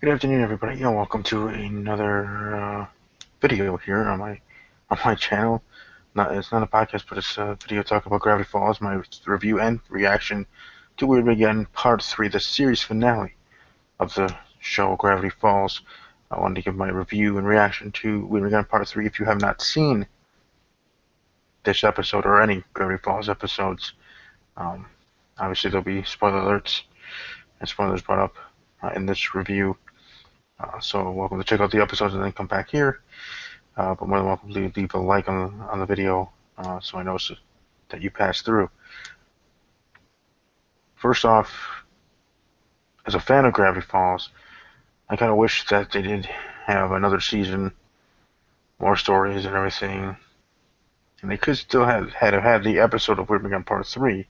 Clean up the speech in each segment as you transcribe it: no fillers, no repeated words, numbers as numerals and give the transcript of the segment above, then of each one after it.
Good afternoon, everybody, and welcome to another video here on my channel. It's not a podcast, but it's a video talking about Gravity Falls, my review and reaction to Weirdmageddon Part 3, the series finale of the show Gravity Falls. I wanted to give my review and reaction to Weirdmageddon Part 3. If you have not seen this episode or any Gravity Falls episodes, obviously there'll be spoiler alerts and spoilers brought up in this review. So welcome to check out the episodes and then come back here. But more than welcome to leave a like on the video so I know that you passed through. First off, as a fan of Gravity Falls, I kind of wish that they did have another season, more stories and everything. And they could still have had the episode of Weirdmageddon Part 3,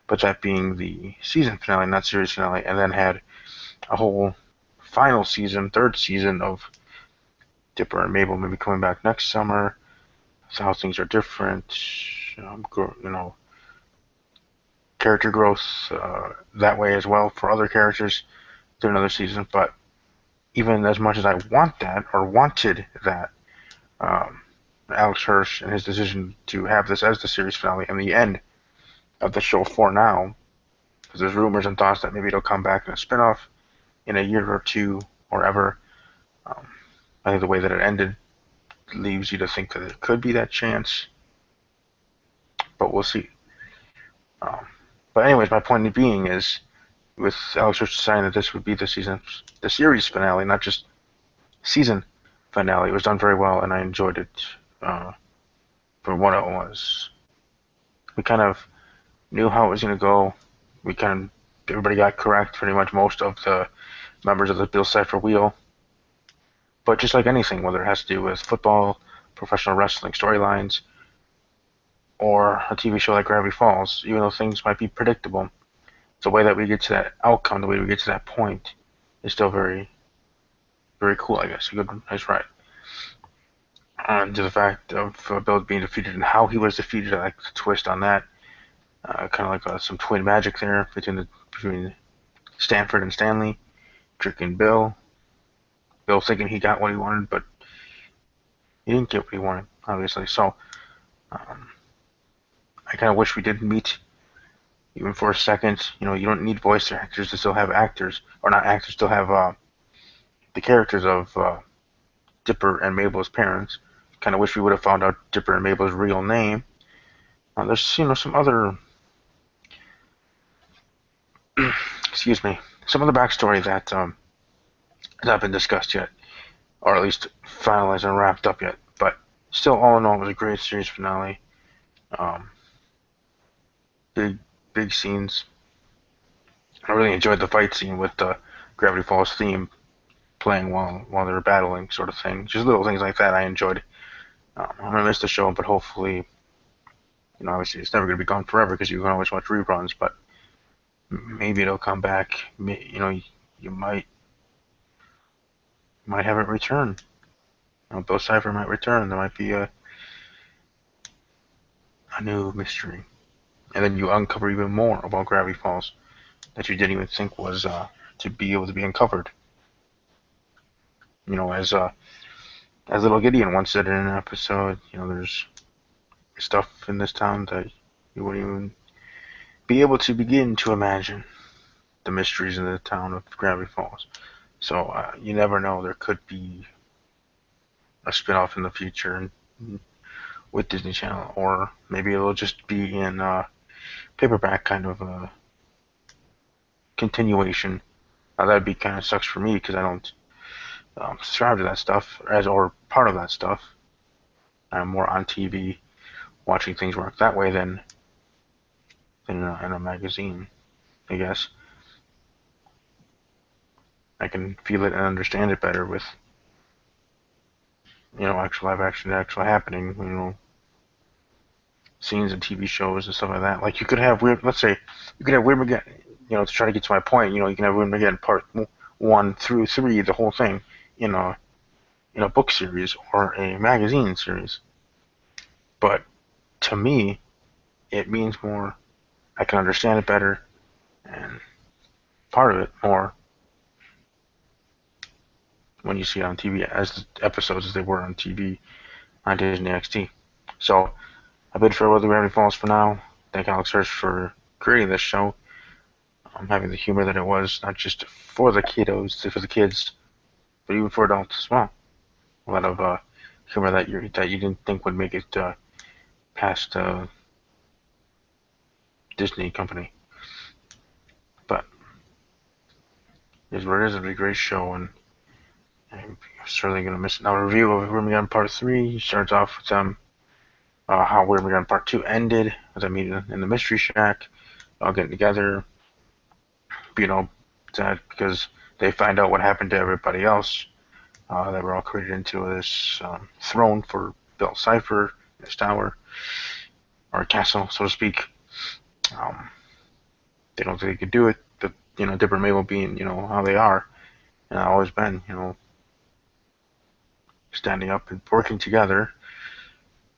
but that being the season finale, not series finale, and then had a whole final season, third season of Dipper and Mabel maybe coming back next summer. So how things are different, character growth that way as well for other characters through another season. But even as much as I want that or wanted that, Alex Hirsch and his decision to have this as the series finale and the end of the show for now, because there's rumors and thoughts that maybe it'll come back in a spinoff in a year or two or ever. I think the way that it ended leaves you to think that it could be that chance, but we'll see. But anyways, my point being is, with Alex Hirsch deciding that this would be the series finale, not just season finale, it was done very well, and I enjoyed it for what it was. We kind of knew how it was going to go. Everybody got correct, pretty much most of the members of the Bill Cipher wheel. But just like anything, whether it has to do with football, professional wrestling storylines, or a TV show like Gravity Falls, even though things might be predictable, the way that we get to that outcome, the way we get to that point, is still very, very cool, I guess. A good, nice ride. And to the fact of Bill being defeated and how he was defeated, I like the twist on that. Kind of like some twin magic there between Stanford and Stanley, tricking Bill. Bill thinking he got what he wanted, but he didn't get what he wanted, obviously. So I kind of wish we did meet, even for a second. You don't need voice actors to still have actors, or not actors, still have the characters of Dipper and Mabel's parents. Kind of wish we would have found out Dipper and Mabel's real name. There's some other excuse me, some other backstory that has not been discussed yet, or at least finalized and wrapped up yet. But still, all in all, it was a great series finale. Big scenes. I really enjoyed the fight scene with the Gravity Falls theme playing while they were battling, sort of thing. Just little things like that I enjoyed. I'm gonna miss the show, but hopefully, obviously it's never gonna be gone forever because you can always watch reruns. But maybe it'll come back. You might have it return. Bill Cipher might return. There might be a new mystery, and then you uncover even more about Gravity Falls that you didn't even think was to be able to be uncovered. As little Gideon once said in an episode, there's stuff in this town that you wouldn't even be able to begin to imagine the mysteries in the town of Gravity Falls. So you never know, there could be a spin-off in the future with Disney Channel, or maybe it'll just be in paperback kind of a continuation. Now that'd be kind of sucks for me because I don't subscribe to that stuff or part of that stuff. I'm more on TV watching things work that way than in a magazine, I guess. I can feel it and understand it better with actual live action actually happening, scenes in TV shows and stuff like that. Like you could have let's say you could have Weirdmageddon, to try to get to my point, you can have Weirdmageddon part 1 through 3, the whole thing, in a book series or a magazine series. But to me, it means more. I can understand it better, and part of it more when you see it on TV as the episodes as they were on TV on Disney XD. So I bid farewell to Gravity Falls for now. Thank Alex Hirsch for creating this show, having the humor that it was, not just for the kiddos, for the kids, but even for adults as well. A lot of humor that you didn't think would make it past Disney company, but it is what it is. It's a great show, and I'm certainly gonna miss it. Now, a review of Weirdmageddon Part 3 starts off with how Weirdmageddon Part 2 ended, as I meet in the Mystery Shack, all getting together, sad because they find out what happened to everybody else. They were all created into this throne for Bill Cipher, this tower, or castle, so to speak. They don't think they could do it, but Dipper and Mabel being how they are, and always been, standing up and working together.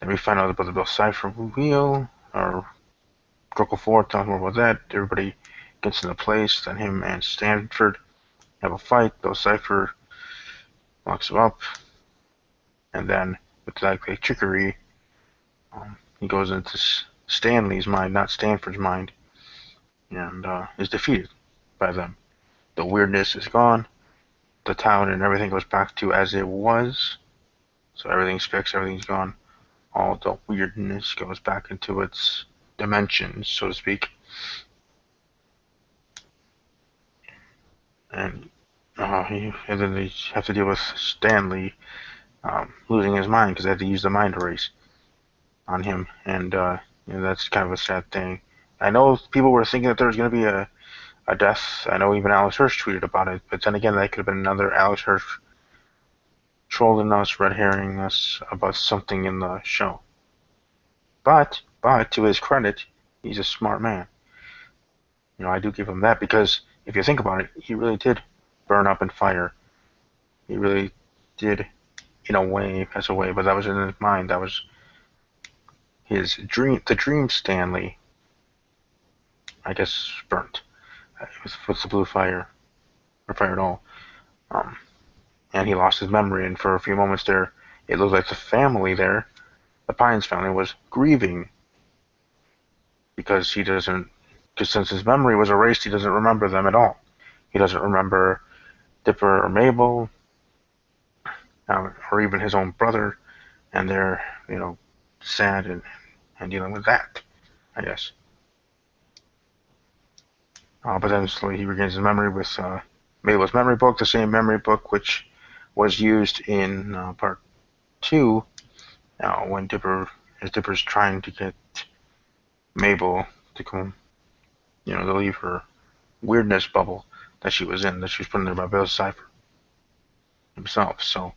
Then we find out about the Bill Cipher wheel, or Gruckle 4, talking more about that. Everybody gets into place. Then him and Stanford have a fight. Bill Cipher locks him up, and then with like trickery, he goes into Stanley's mind, not Stanford's mind, and is defeated by them. The weirdness is gone. The town and everything goes back to as it was. So everything's fixed, everything's gone. All the weirdness goes back into its dimensions, so to speak. And then they have to deal with Stanley losing his mind because they had to use the mind erase on him, and that's kind of a sad thing. I know people were thinking that there was going to be a death. I know even Alex Hirsch tweeted about it, but then again, that could have been another Alex Hirsch trolling us, red herring us about something in the show. But to his credit, he's a smart man. I do give him that because if you think about it, he really did burn up in fire. He really did, in a way, pass away, but that was in his mind. That was his dream. The dream Stanley, I guess, burnt with the blue fire, or fire at all. And he lost his memory, and for a few moments there, it looked like the family there, the Pines family, was grieving because since his memory was erased, he doesn't remember them at all. He doesn't remember Dipper or Mabel, or even his own brother, and they're, sad and dealing with that, I guess. But then slowly he regains his memory with Mabel's memory book, the same memory book which was used in Part 2, when Dipper's trying to get Mabel to come, to leave her weirdness bubble that she was in, that she was put in there by Bill Cipher himself. So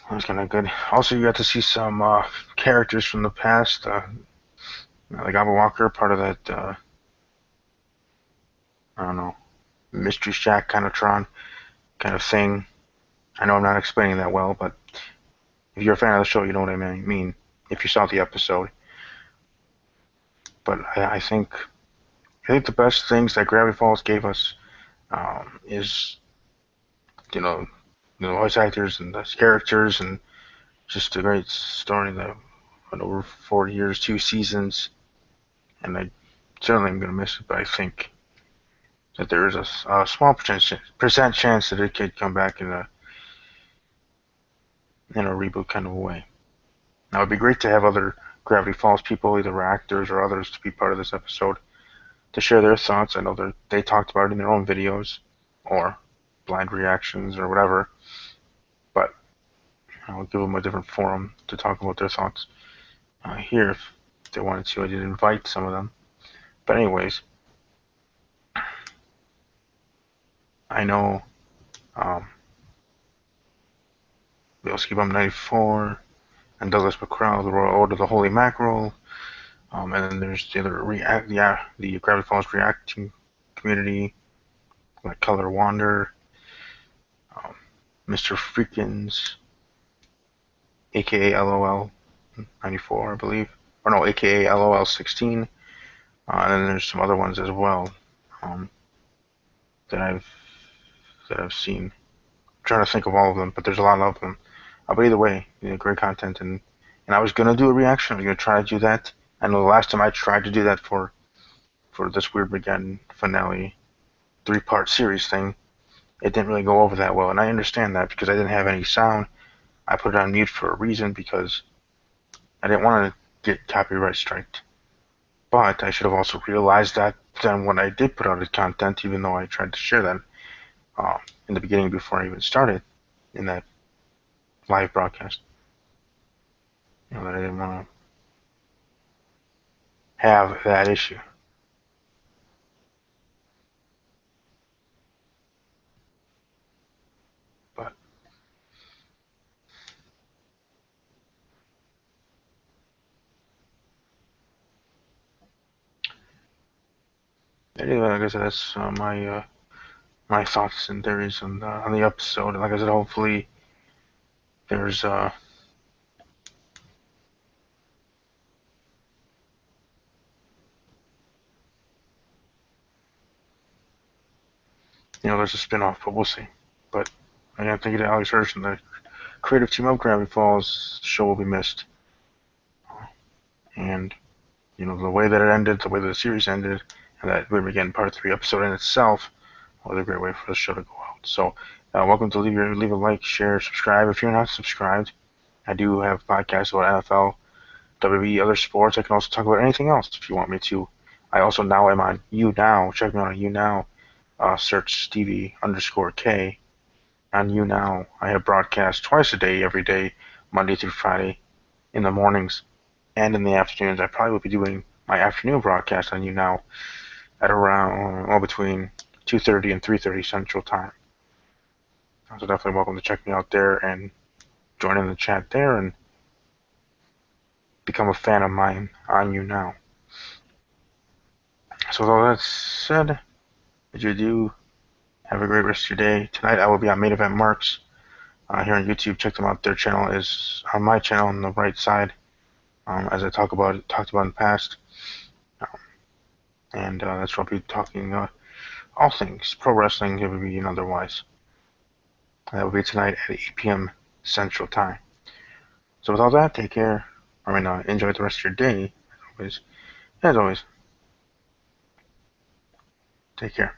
that was kind of good. Also, you got to see some characters from the past, like Abba Walker, part of that, I don't know, Mystery Shack kind of thing. I know I'm not explaining that well, but if you're a fan of the show, you know what I mean. If you saw the episode, but I think the best things that Gravity Falls gave us is the voice actors and the characters, and just a great story that went over 40 years, 2 seasons, and I certainly am gonna miss it. But I think that there is a small percent chance that it could come back in a reboot kind of a way. Now, it'd be great to have other Gravity Falls people, either actors or others, to be part of this episode to share their thoughts. I know they talked about it in their own videos or blind reactions or whatever, but I'll give them a different forum to talk about their thoughts here if they wanted to. I did invite some of them. But anyways, I know Bilski Bum 94 and Douglas McCrell, the Royal Order of the Holy Mackerel, and then there's the other the Gravity Falls reacting community, like Color Wander, Mr. Freakins, aka LOL 94, I believe, or no, aka LOL 16, and then there's some other ones as well that that I've seen. I'm trying to think of all of them, but there's a lot of them. But either way, great content, and I was gonna do a reaction. I was gonna try to do that. I know the last time I tried to do that for this Weirdmageddon finale 3-part series thing, it didn't really go over that well, and I understand that because I didn't have any sound. I put it on mute for a reason because I didn't want to get copyright striked. But I should have also realized that then when I did put out the content, even though I tried to share that in the beginning before I even started in that live broadcast, that I didn't want to have that issue. But anyway, like I said, that's my thoughts and theories on the episode. Like I said, hopefully there's there's a spin-off, but we'll see. But I gotta thank you to Alex Hirsch and the creative team of Gravity Falls. The show will be missed, and the way that it ended, the way that the series ended, and that Weirdmageddon Part 3 episode in itself was a great way for the show to go out. So, welcome to leave a like, share, subscribe. If you're not subscribed, I do have podcasts about NFL, WWE, other sports. I can also talk about anything else if you want me to. I also now am on YouNow. Check me out on YouNow. Search Stevie_K on YouNow. I have broadcasts twice a day, every day, Monday through Friday, in the mornings and in the afternoons. I probably will be doing my afternoon broadcast on YouNow at around between 2:30 and 3:30 Central Time. So definitely welcome to check me out there and join in the chat there and become a fan of mine on YouNow. So with all that said, as you do, have a great rest of your day. Tonight I will be on Main Event Marks here on YouTube. Check them out. Their channel is on my channel on the right side, as I talked about in the past. And that's where I'll be talking all things pro wrestling, WWE, and otherwise. That will be tonight at 8 p.m. Central Time. So with all that, take care. Enjoy the rest of your day. As always, take care.